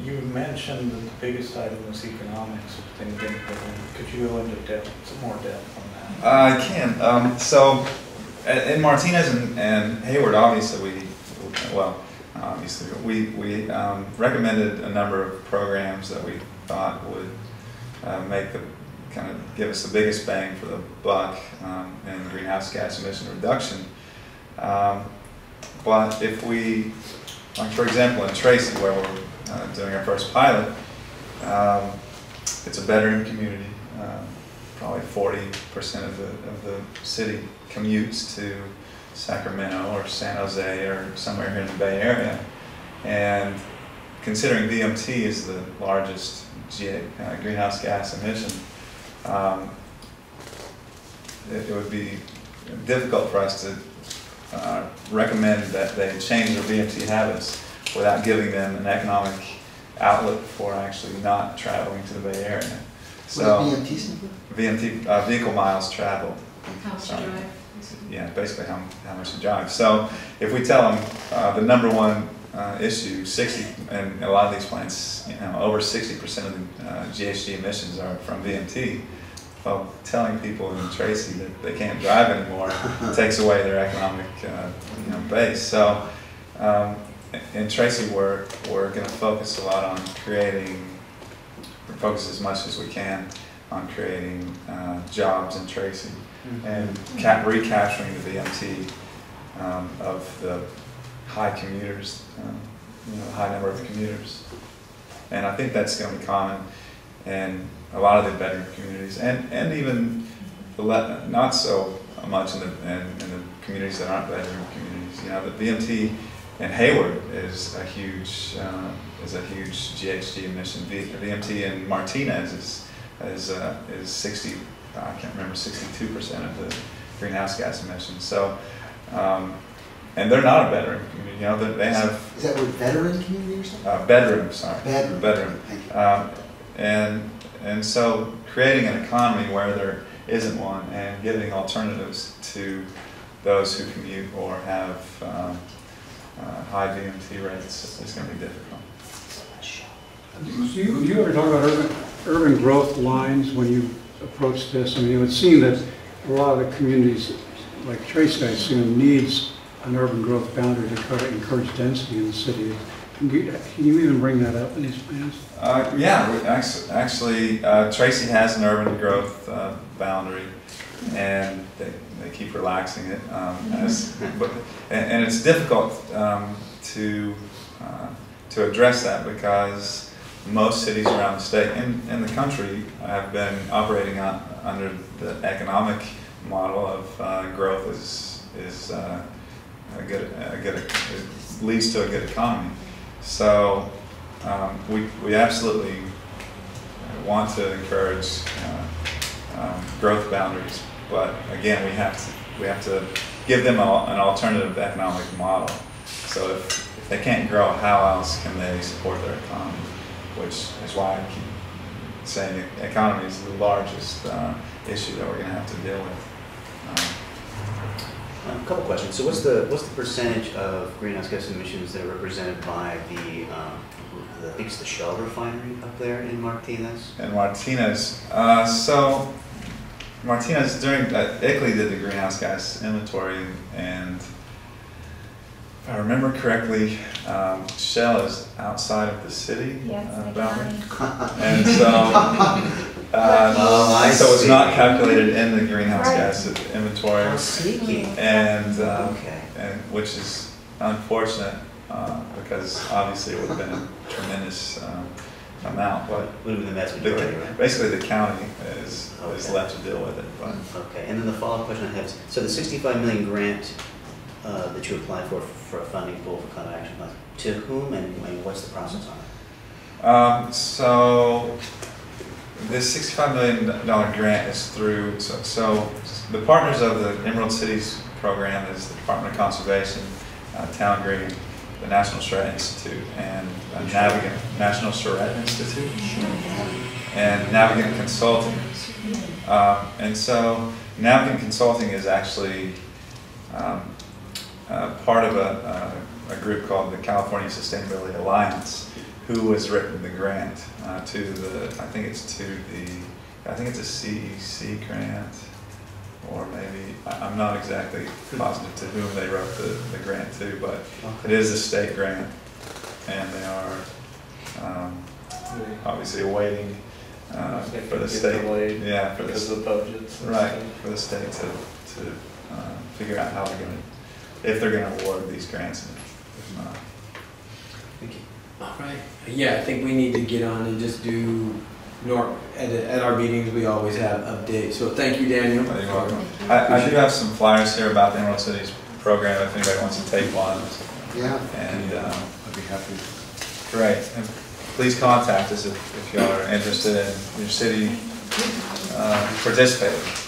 You mentioned that the biggest item was economics, but then didn't go in. Could you go into depth, some more depth on that? I can. So in Martinez and Hayward, obviously we recommended a number of programs that we thought would kind of give us the biggest bang for the buck in greenhouse gas emission reduction. But if we, like for example in Tracy, where we're doing our first pilot, it's a veteran community. Probably 40% of the city commutes to Sacramento or San Jose or somewhere here in the Bay Area. And considering BMT is the largest greenhouse gas emission, it would be difficult for us to recommend that they change their BMT habits without giving them an economic outlet for actually not traveling to the Bay Area. So, what does BMT stand for? BMT, vehicle miles traveled. How much you drive? Yeah, basically how much you drive. So if we tell them the number one issue, 60, and a lot of these plants, over 60% of the GHG emissions are from VMT. Well, telling people in Tracy that they can't drive anymore takes away their economic base. So in Tracy, we're going to focus a lot on focus as much as we can on creating jobs in Tracy and recapturing the VMT of the high commuters, high number of commuters. And I think that's going to be common in a lot of the veteran communities, and even not so much in the communities that aren't veteran communities. The VMT in Hayward is a huge GHG emission. VMT in Martinez is 60. I can't remember, 62% of the greenhouse gas emissions. So, and they're not a veteran community. They have. Is that word veteran community or something? Bedroom, sorry. Bedroom. Thank you. And so creating an economy where there isn't one and giving alternatives to those who commute or have high VMT rates is going to be difficult. Do you ever talk about urban growth lines when you approach this? I mean, it would seem that a lot of the communities, like Tracy, I assume, needs an urban growth boundary to try to encourage density in the city. Can you even bring that up in these plans? Yeah, actually, Tracy has an urban growth boundary, and they keep relaxing it. And it's difficult to address that because most cities around the state and the country have been operating under the economic model of growth leads to a good economy. So we absolutely want to encourage growth boundaries, but again we have to give them an alternative economic model. So if they can't grow, how else can they support their economy? Which is why I keep saying the economy is the largest issue that we're going to have to deal with. A couple questions. So what's the percentage of greenhouse gas emissions that are represented by I think it's the Shell refinery up there in Martinez? In Martinez, so Martinez during ICLEI did the greenhouse gas inventory, and if I remember correctly, Shell is outside of the city boundary, and so. So it's not calculated in the greenhouse gas inventory, and which is unfortunate because obviously it would have been a tremendous amount. But would have been the vast majority, right? Basically, the county is left to deal with it. But. Okay, and then the follow-up question I have is: so the $65 million grant that you applied for a funding pool for climate action plans, to whom and what's the process on it? So. This $65 million grant is through, so the partners of the Emerald Cities program is the Department of Conservation, Town Green, the National Charrette Institute, and Navigant, National Charrette Institute, and Navigant Consulting. And so Navigant Consulting is actually part of a group called the California Sustainability Alliance, who has written the grant to the, I think it's a CEC grant, or maybe, I'm not exactly positive to whom they wrote the grant to, but it is a state grant, and they are obviously awaiting for the state, yeah, for because of the budgets. And right, stuff. for the state to figure out how they're going to, if they're going to award these grants, and if not. Thank you. All right. Yeah, I think we need to get on and just do, at our meetings, we always have updates. So thank you, Daniel. You're welcome. I do have some flyers here about the Emerald Cities program if anybody wants to take one. Yeah. And I'd be happy. great. And please contact us if y'all are interested in your city participating.